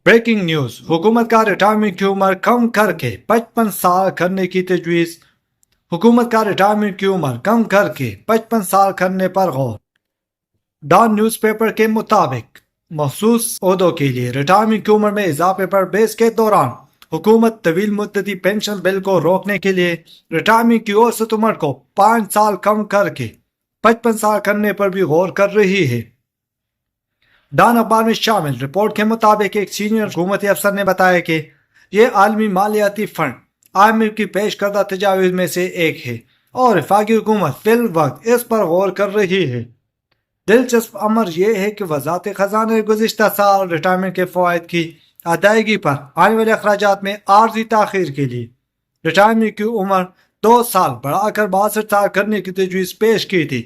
Breaking news, हुकूमत का retirement की उम्र कम करके 55 साल करने की तजवीज़। हुकूमत का रिटायरमेंट की उम्र कम करके 55 साल करने पर गौर। डॉन न्यूज़पेपर के मुताबिक मखसूस ओहदों के लिए रिटायरमेंट की उम्र में इजाफे पर बहस के दौरान हुकूमत तवील मुद्दती पेंशन बिल को रोकने के लिए रिटायरमेंट की औसत उम्र को 5 साल कम करके 55 साल करने पर भी गौर कर रही है। डॉन अखबार में शामिल रिपोर्ट के मुताबिक एक सीनियर हुकूमती अफसर ने बताया कि यह आलमी मालियाती फंड IMF की पेश करदा तजावीज़ में से एक है और वफाकी हुकूमत फिल वक्त इस पर गौर कर रही है। दिलचस्प अमर यह है कि वज़ारत ख़ज़ाना ने गुज़िश्ता साल रिटायरमेंट के फ़वाइद की अदायगी पर आने वाले अखराजात में आर्जी ताख़ीर के लिए रिटायरमेंट की उम्र 2 साल बढ़ाकर 62 साल करने की तजवीज़ पेश की थी,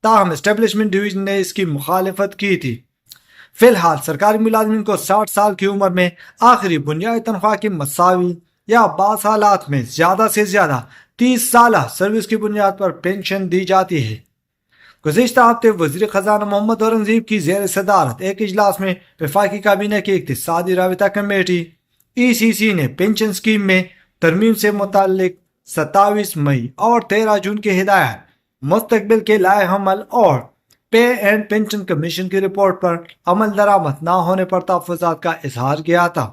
ताहम एस्टेब्लिशमेंट डिवीज़न ने इसकी मुखालिफत की थी। फिलहाल सरकारी मुलाजमिन को 60 साल की उम्र में आखिरी बुनियादी तनख्वाह की मसावी या बास हालात में ज्यादा से ज्यादा 30 साल सर्विस की बुनियाद पर पेंशन दी जाती है। गुज़िश्ता हफ्ते वज़ीर ख़ज़ाना मोहम्मद औरंगज़ेब की ज़ेर सदारत एक इजलास में वफाकी काबीना की इक़्तिसादी राबिता कमेटी ECC ने पेंशन स्कीम में तरमीम से मुताल्लिक 27 मई और 13 जून की हिदायत मुस्तकबिल के लाए हमल और पे एंड पेंशन कमीशन की रिपोर्ट पर अमल दरामद न होने पर तहफ़्फ़ुज़ात का इजहार किया था।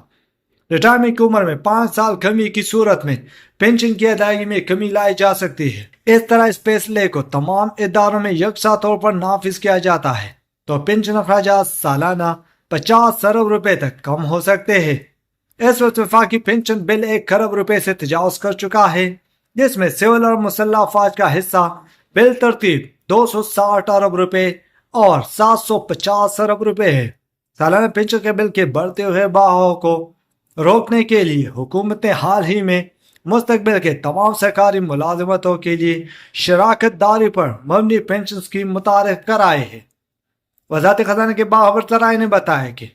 रिटायरमेंट की उम्र में 5 साल कमी की सूरत में पेंशन की अदायगी में कमी लाई जा सकती है। इस तरह इस फैसले को तमाम इदारों में यकसा तौर पर नाफिज किया जाता है तो पेंशन अखराजात सालाना 50 अरब रुपए तक कम हो सकते हैं। इस वक्त वफाकी पेंशन बिल 1 खरब रुपए से तजावज कर चुका है, जिसमें सिविल और मुसल्लह अफवाज का हिस्सा बिल तरतीब 260 अरब रुपए और 750 अरब रुपए है। सालाना पेंशन के बिल के बढ़ते हुए बहाव को रोकने के लिए हुकूमत ने हाल ही में मुस्तकबिल के तमाम सरकारी मुलाजमतों के लिए शराकत दारी पर मबनी पेंशन स्कीम मुतारिफ कराए है। वज़ारत ख़ज़ाना के बाखबर ज़राए ने बताया कि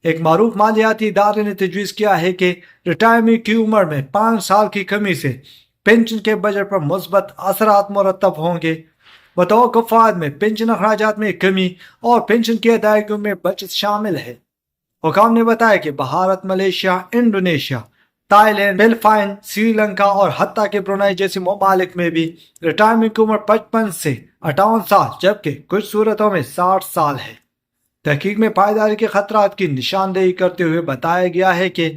एक मारूफ मालियाती इदारे ने तजवीज़ किया है कि रिटायरमेंट की उम्र में 5 साल की कमी से पेंशन के बजट पर मुस्बत असरात मुरतब होंगे। बतौर फ़ायद में पेंशन अखराजात में कमी और पेंशन की अदायगी में बचत शामिल है। हुकाम ने बताया कि Bharat, Malaysia, Indonesia, Thailand, Philippine, Sri Lanka और हत्ता के ब्रुनाई जैसे ममालिक में भी रिटायरमेंट की उम्र 55 से 58 साल जबकि कुछ सूरतों में 60 साल है। तहकीक में पायदारी के खतरात की निशानदेही करते हुए बताया गया है कि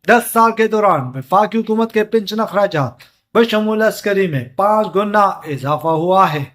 10 साल के दौरान वफाकी हुकूमत के पेंशन अखराजात बशमूल अस्करी में 5 गुना इजाफा हुआ है।